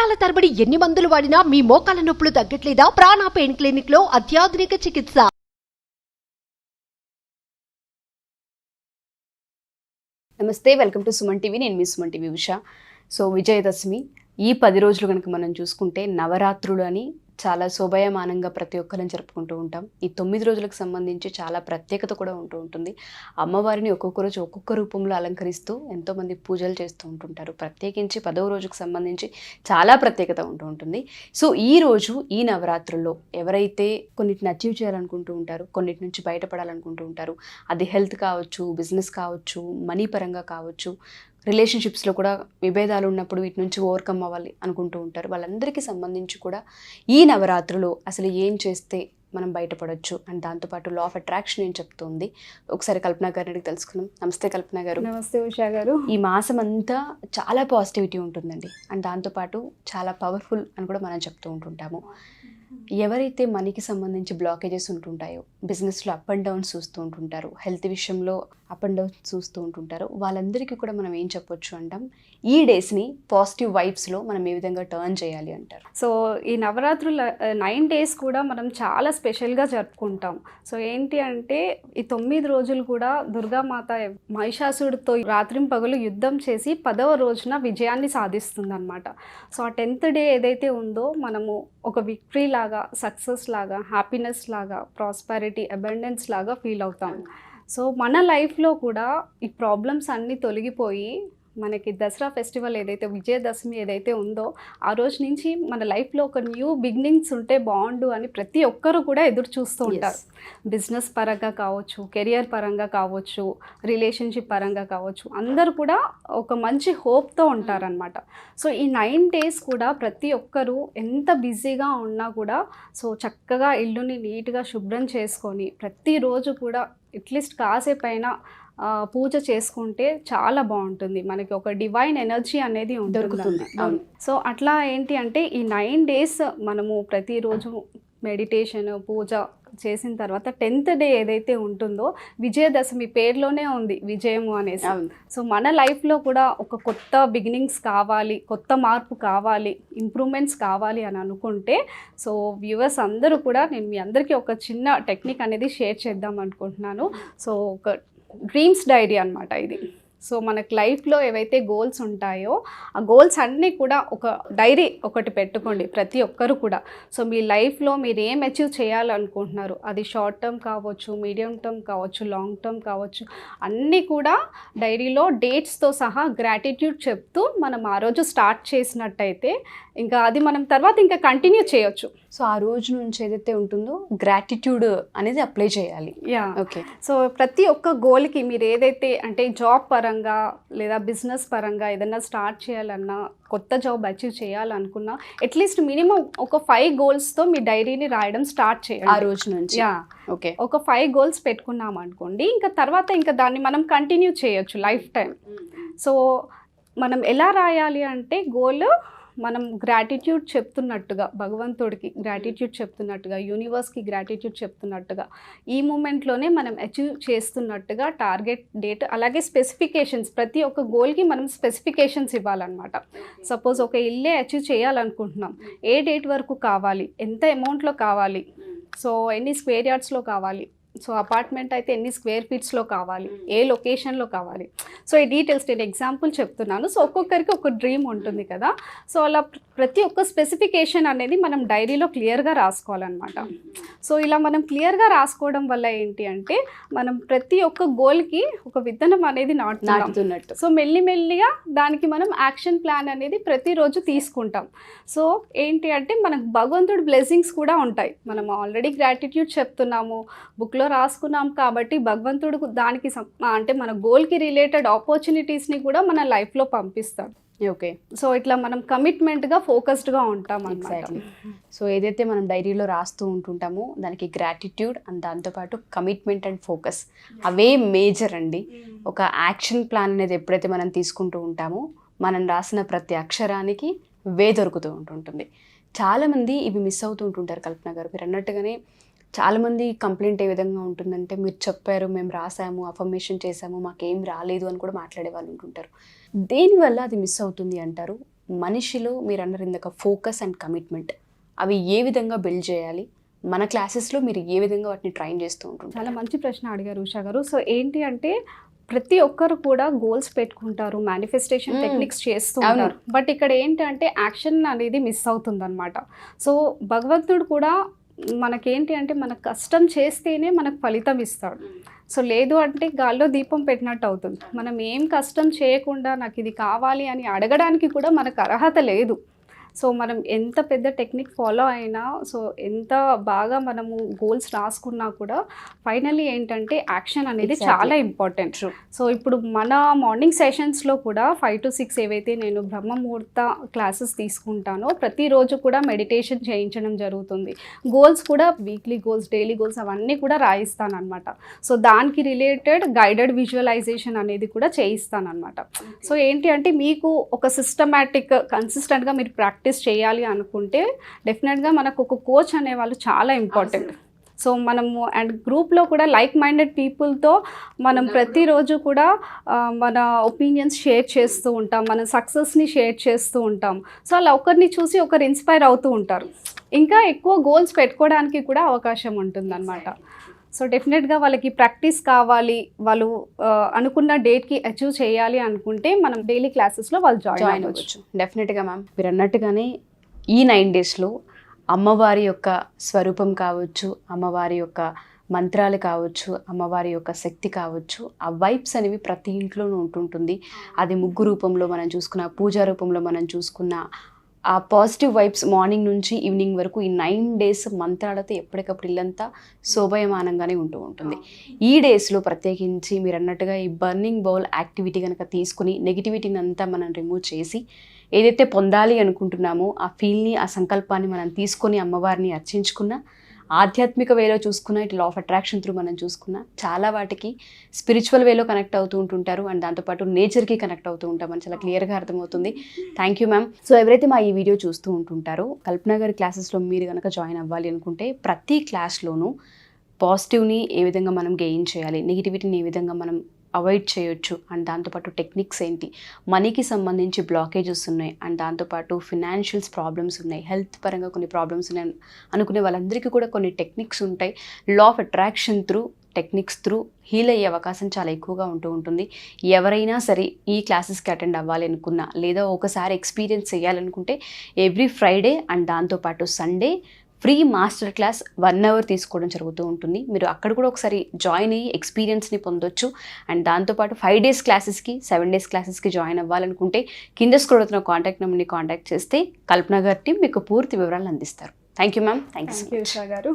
సంవత్సరాల తరబడి ఎన్ని మందులు వాడినా మీ మోకాల నొప్పులు తగ్గట్లేదా? ప్రాణ పెయిన్ క్లినిక్ లో అత్యాధునిక చికిత్స. నమస్తే, వెల్కమ్ టు సుమన్ టీవీ. నేను మీ సుమన్ టీవీ ఉషా. సో విజయదశమి ఈ 10 రోజులు కనుక మనం చూసుకుంటే నవరాత్రులు అని చాలా శోభాయమానంగా ప్రతి ఒక్కరిని జరుపుకుంటూ ఉంటాం. ఈ 9 రోజులకు సంబంధించి చాలా ప్రత్యేకత కూడా ఉంటూ ఉంటుంది. అమ్మవారిని ఒక్కొక్క రోజు ఒక్కొక్క రూపంలో అలంకరిస్తూ ఎంతోమంది పూజలు చేస్తూ ఉంటుంటారు. ప్రత్యేకించి 10వ రోజుకు సంబంధించి చాలా ప్రత్యేకత ఉంటూ ఉంటుంది. సో ఈ రోజు ఈ నవరాత్రుల్లో ఎవరైతే కొన్నిటిని అచీవ్ చేయాలనుకుంటూ ఉంటారు, కొన్నిటి నుంచి బయటపడాలనుకుంటూ ఉంటారు, అది హెల్త్ కావచ్చు, బిజినెస్ కావచ్చు, మనీ పరంగా కావచ్చు, రిలేషన్షిప్స్లో కూడా విభేదాలు ఉన్నప్పుడు వీటి నుంచి ఓవర్కమ్ అవ్వాలి అనుకుంటూ ఉంటారు. వాళ్ళందరికీ సంబంధించి కూడా ఈ నవరాత్రులు అసలు ఏం చేస్తే మనం బయటపడవచ్చు అండ్ దాంతోపాటు లా ఆఫ్ అట్రాక్షన్ ఏం చెప్తుంది, ఒకసారి కల్పన గారిని అడిగి తెలుసుకుందాం. నమస్తే కల్పన గారు. నమస్తే ఉషా గారు. ఈ మాసం అంతా చాలా పాజిటివిటీ ఉంటుందండి అండ్ దాంతోపాటు చాలా పవర్ఫుల్ అని కూడా మనం చెప్తూ ఉంటుంటాము. ఎవరైతే మనీకి సంబంధించి బ్లాకేజెస్ ఉంటుంటాయో, బిజినెస్లో అప్ అండ్ డౌన్స్ చూస్తూ ఉంటుంటారు, హెల్త్ విషయంలో అప్ అండ్ డౌన్స్ చూస్తూ ఉంటుంటారు, వాళ్ళందరికీ కూడా మనం ఏం చెప్పొచ్చు అంటాం, ఈ డేస్ని పాజిటివ్ వైబ్స్లో మనం ఏ విధంగా టర్న్ చేయాలి అంటారు. సో ఈ నవరాత్రుల 9 days కూడా మనం చాలా స్పెషల్గా జరుపుకుంటాం. సో ఏంటి అంటే ఈ 9 రోజులు కూడా దుర్గామాత మహిషాసుడితో రాత్రింపగలు యుద్ధం చేసి 10వ రోజున విజయాన్ని సాధిస్తుంది అనమాట. సో ఆ 10th day ఏదైతే ఉందో మనము ఒక విక్టరీ లాగా, సక్సెస్ లాగా, హ్యాపీనెస్ లాగా, ప్రాస్పారిటీ, అబండెన్స్ లాగా ఫీల్ అవుతాం. సో మన లైఫ్లో కూడా ఈ ప్రాబ్లమ్స్ అన్నీ తొలగిపోయి మనకి దసరా ఫెస్టివల్ ఏదైతే విజయదశమి ఏదైతే ఉందో ఆ రోజు నుంచి మన లైఫ్లో ఒక న్యూ బిగినింగ్స్ ఉంటే బాగుండు అని ప్రతి ఒక్కరు కూడా ఎదురు చూస్తూ ఉంటారు. బిజినెస్ పరంగా కావచ్చు, కెరియర్ పరంగా కావచ్చు, రిలేషన్షిప్ పరంగా కావచ్చు, అందరూ కూడా ఒక మంచి హోప్తో ఉంటారనమాట. సో ఈ 9 days కూడా ప్రతి ఒక్కరూ ఎంత బిజీగా ఉన్నా కూడా సో చక్కగా ఇల్లుని నీట్గా శుభ్రం చేసుకొని ప్రతిరోజు కూడా అట్లీస్ట్ కాసేపైనా పూజ చేసుకుంటే చాలా బాగుంటుంది. మనకి ఒక డివైన్ ఎనర్జీ అనేది దొరుకుతుంది. సో అట్లా ఏంటి అంటే ఈ 9 days మనము ప్రతిరోజు మెడిటేషన్, పూజ చేసిన తర్వాత 10th day ఏదైతే ఉంటుందో విజయదశమి పేరులోనే ఉంది విజయము అనేసి. సో మన లైఫ్లో కూడా ఒక కొత్త బిగినింగ్స్ కావాలి, కొత్త మార్పు కావాలి, ఇంప్రూవ్మెంట్స్ కావాలి అని అనుకుంటే సో వ్యూవర్స్ అందరూ కూడా నేను మీ అందరికీ ఒక చిన్న టెక్నిక్ అనేది షేర్ చేద్దాం అనుకుంటున్నాను. సో ఒక డ్రీమ్స్ డైరీ అనమాట ఇది. సో మనకు లైఫ్లో ఏవైతే గోల్స్ ఉంటాయో ఆ గోల్స్ అన్నీ కూడా ఒక డైరీ ఒకటి పెట్టుకోండి ప్రతి ఒక్కరు కూడా. సో మీ లైఫ్లో మీరు ఏం అచీవ్ చేయాలనుకుంటున్నారు, అది షార్ట్ టర్మ్ కావచ్చు, మీడియం టర్మ్ కావచ్చు, లాంగ్ టర్మ్ కావచ్చు, అన్నీ కూడా డైరీలో డేట్స్తో సహా గ్రాటిట్యూడ్ చెప్తూ మనం ఆ రోజు స్టార్ట్ చేసినట్టయితే ఇంకా అది మనం తర్వాత ఇంకా కంటిన్యూ చేయొచ్చు. సో ఆ రోజు నుంచి ఏదైతే ఉంటుందో గ్రాటిట్యూడ్ అనేది అప్లై చేయాలి. ఓకే. సో ప్రతి ఒక్క గోల్కి మీరు ఏదైతే అంటే జాబ్ పరంగా లేదా బిజినెస్ పరంగా ఏదైనా స్టార్ట్ చేయాలన్నా, కొత్త జాబ్ అచీవ్ చేయాలనుకున్నా అట్లీస్ట్ మినిమం ఒక 5 goalsతో మీ డైరీని రాయడం స్టార్ట్ చేయాలి ఆ రోజు నుంచి. ఓకే. ఒక 5 goals పెట్టుకున్నాం అనుకోండి, ఇంకా తర్వాత ఇంకా దాన్ని మనం కంటిన్యూ చేయొచ్చు లైఫ్ టైం. సో మనం ఎలా రాయాలి అంటే గోల్ మనం గ్రాటిట్యూడ్ చెప్తున్నట్టుగా, భగవంతుడికి గ్రాటిట్యూడ్ చెప్తున్నట్టుగా, యూనివర్స్కి గ్రాటిట్యూడ్ చెప్తున్నట్టుగా, ఈ మూమెంట్లోనే మనం అచీవ్ చేస్తున్నట్టుగా టార్గెట్ డేట్, అలాగే స్పెసిఫికేషన్స్, ప్రతి ఒక్క గోల్కి మనం స్పెసిఫికేషన్స్ ఇవ్వాలన్నమాట. సపోజ్ ఒక ఇల్లే అచీవ్ చేయాలనుకుంటున్నాం, ఏ డేట్ వరకు కావాలి, ఎంత అమౌంట్లో కావాలి, సో ఎన్ని స్క్వేర్ యార్డ్స్లో కావాలి, సో అపార్ట్మెంట్ అయితే ఎన్ని స్క్వేర్ ఫీట్స్లో కావాలి, ఏ లొకేషన్లో కావాలి, సో ఈ డీటెయిల్స్ నేను ఎగ్జాంపుల్ చెప్తున్నాను. సో ఒక్కొక్కరికి ఒక డ్రీమ్ ఉంటుంది కదా. సో అలా ప్రతి ఒక్క స్పెసిఫికేషన్ అనేది మనం డైరీలో క్లియర్గా రాసుకోవాలన్నమాట. సో ఇలా మనం క్లియర్గా రాసుకోవడం వల్ల ఏంటి అంటే మనం ప్రతి ఒక్క గోల్కి ఒక విత్తనం అనేది నాటుతున్నట్టు. సో మెల్లిమెల్లిగా దానికి మనం యాక్షన్ ప్లాన్ అనేది ప్రతిరోజు తీసుకుంటాం. సో ఏంటి అంటే మనకు భగవంతుడి బ్లెస్సింగ్స్ కూడా ఉంటాయి. మనం ఆల్రెడీ గ్రాటిట్యూడ్ చెప్తున్నాము, బుక్లో రాసుకున్నాం కాబట్టి భగవంతుడు దానికి అంటే మన గోల్కి రిలేటెడ్ ఆపర్చునిటీస్ని కూడా మన లైఫ్లో పంపిస్తాడు. ఓకే. సో ఇట్లా మనం కమిట్మెంట్గా, ఫోకస్డ్గా ఉంటాం. ఎగ్జాక్ట్లీ. సో ఏదైతే మనం డైరీలో రాస్తూ ఉంటుంటామో దానికి గ్రాటిట్యూడ్ అండ్ దాంతోపాటు commitment and focus away major అండి. ఒక యాక్షన్ ప్లాన్ అనేది ఎప్పుడైతే మనం తీసుకుంటూ ఉంటామో మనం రాసిన ప్రతి అక్షరానికి దొరుకుతూ ఉంటుంటుంది. చాలామంది ఇవి మిస్ అవుతూ ఉంటుంటారు. కల్పన గారు, మీరు అన్నట్టుగానే చాలామంది కంప్లైంట్ ఏ విధంగా ఉంటుందంటే, మీరు చెప్పారు, మేము రాసాము, అఫర్మేషన్ చేసాము, మాకేం రాలేదు అని కూడా మాట్లాడే వాళ్ళు ఉంటుంటారు. దేనివల్ల అది మిస్ అవుతుంది అంటారు? మనిషిలో మీరు అన్నారు ఇందాక ఫోకస్ అండ్ కమిట్మెంట్ అవి ఏ విధంగా బిల్డ్ చేయాలి, మన క్లాసెస్లో మీరు ఏ విధంగా వాటిని ట్రైన్ చేస్తూ ఉంటుంటారు? చాలా మంచి ప్రశ్న అడిగారు ఉషా గారు. సో ఏంటి అంటే ప్రతి ఒక్కరు కూడా గోల్స్ పెట్టుకుంటారు, మేనిఫెస్టేషన్ టెక్నిక్స్ చేస్తూ ఉంటారు. బట్ ఇక్కడ ఏంటంటే యాక్షన్ అనేది మిస్ అవుతుందన్నమాట. సో భగవంతుడు కూడా మనకేంటి అంటే మనకు కష్టం చేస్తేనే మనకు ఫలితం ఇస్తాడు. సో లేదు అంటే గాల్లో దీపం పెట్టినట్టు అవుతుంది. మనం ఏం కష్టం చేయకుండా నాకు ఇది కావాలి అని అడగడానికి కూడా మనకు అర్హత లేదు. సో మనం ఎంత పెద్ద టెక్నిక్ ఫాలో అయినా, సో ఎంత బాగా మనము గోల్స్ రాసుకున్నా కూడా ఫైనల్లీ ఏంటంటే యాక్షన్ అనేది చాలా ఇంపార్టెంట్. సో ఇప్పుడు మన మార్నింగ్ సెషన్స్లో కూడా 5 to 6 ఏవైతే నేను బ్రహ్మ ముహూర్త క్లాసెస్ తీసుకుంటానో ప్రతిరోజు కూడా మెడిటేషన్ చేయించడం జరుగుతుంది. గోల్స్ కూడా వీక్లీ గోల్స్, డైలీ గోల్స్ అవన్నీ కూడా రాయిస్తాను అనమాట. సో దానికి రిలేటెడ్ గైడెడ్ విజువలైజేషన్ అనేది కూడా చేయిస్తాను అనమాట. సో ఏంటి అంటే మీకు ఒక సిస్టమాటిక్ కన్సిస్టెంట్గా మీరు ప్రాక్టీస్ చేయాలి అనుకుంటే డెఫినెట్గా మనకు ఒక కోచ్ అనేవాళ్ళు చాలా ఇంపార్టెంట్. సో మనము అండ్ గ్రూప్లో కూడా లైక్ మైండెడ్ పీపుల్తో మనం ప్రతిరోజు కూడా మన ఒపీనియన్స్ షేర్ చేస్తూ ఉంటాం, మన సక్సెస్ని షేర్ చేస్తూ ఉంటాం. సో అలా ఒకరిని చూసి ఒకరు ఇన్స్పైర్ అవుతూ ఉంటారు. ఇంకా ఎక్కువ గోల్స్ పెట్టుకోవడానికి కూడా అవకాశం ఉంటుందన్నమాట. సో డెఫినెట్గా వాళ్ళకి ప్రాక్టీస్ కావాలి, వాళ్ళు అనుకున్న డేట్కి అచీవ్ చేయాలి అనుకుంటే మనం డైలీ క్లాసెస్లో వాళ్ళు జాయిన్ అవ్వచ్చు. డెఫినెట్గా మ్యామ్, మీరు అన్నట్టుగానే ఈ 9 daysలో అమ్మవారి యొక్క స్వరూపం కావచ్చు, అమ్మవారి యొక్క మంత్రాలు కావచ్చు, అమ్మవారి యొక్క శక్తి కావచ్చు, ఆ వైబ్స్ అనేవి ప్రతి ఇంట్లోనూ ఉంటుంటుంది. అది ముగ్గు రూపంలో మనం చూసుకున్న, పూజా రూపంలో మనం చూసుకున్న ఆ పాజిటివ్ వైబ్స్ మార్నింగ్ నుంచి ఈవినింగ్ వరకు ఈ 9 days మంత్రాలతో ఎప్పటికప్పుడు ఇల్లంతా శోభయమానంగానే ఉంటూ ఉంటుంది. ఈ డేస్లో ప్రత్యేకించి మీరు అన్నట్టుగా ఈ బర్నింగ్ బౌల్ యాక్టివిటీ కనుక తీసుకుని నెగిటివిటీని అంతా మనం రిమూవ్ చేసి ఏదైతే పొందాలి అనుకుంటున్నామో ఆ ఫీల్ని, ఆ సంకల్పాన్ని మనం తీసుకొని అమ్మవారిని అర్చించుకున్న, ఆధ్యాత్మిక వేలో చూసుకున్న, ఇటు లా ఆఫ్ అట్రాక్షన్ త్రూ మనం చూసుకున్న చాలా వాటికి స్పిరిచువల్ వేలో కనెక్ట్ అవుతూ ఉంటుంటారు. అండ్ దాంతోపాటు నేచర్కి కనెక్ట్ అవుతూ ఉంటామని చాలా క్లియర్గా అర్థమవుతుంది. Thank you ma'am. సో ఎవరైతే మా ఈ వీడియో చూస్తూ ఉంటుంటారో కల్పన గారి క్లాసెస్లో మీరు కనుక జాయిన్ అవ్వాలి అనుకుంటే ప్రతి క్లాస్లోనూ పాజిటివ్ని ఏ విధంగా మనం గెయిన్ చేయాలి, నెగిటివిటీని ఏ విధంగా మనం అవాయిడ్ చేయొచ్చు, అండ్ దాంతోపాటు టెక్నిక్స్ ఏంటి, మనీకి సంబంధించి బ్లాకేజెస్ ఉన్నాయి, అండ్ దాంతోపాటు ఫినాన్షియల్స్ ప్రాబ్లమ్స్ ఉన్నాయి, హెల్త్ పరంగా కొన్ని ప్రాబ్లమ్స్ ఉన్నాయి అనుకునే వాళ్ళందరికీ కూడా కొన్ని టెక్నిక్స్ ఉంటాయి. Law of attraction through techniques through heal అయ్యే అవకాశం చాలా ఎక్కువగా ఉంటుంది. ఎవరైనా సరే ఈ క్లాసెస్కి అటెండ్ అవ్వాలి అనుకున్నా, లేదా ఒకసారి ఎక్స్పీరియన్స్ చేయాలనుకుంటే ఎవ్రీ ఫ్రైడే అండ్ దాంతోపాటు Sunday free master class 1 hour తీసుకోవడం జరుగుతూ ఉంటుంది. మీరు అక్కడ కూడా ఒకసారి జాయిన్ అయ్యి ఎక్స్పీరియన్స్ని పొందొచ్చు. అండ్ దాంతోపాటు 5 days క్లాసెస్కి, 7 days క్లాసెస్కి జాయిన్ అవ్వాలనుకుంటే కింద స్క్రోల్ అవుతున్న కాంటాక్ట్ నెంబర్ని కాంటాక్ట్ చేస్తే కల్పన గారి టీం మీకు పూర్తి వివరాలను అందిస్తారు. Thank you ma'am. Thank you Usha గారు.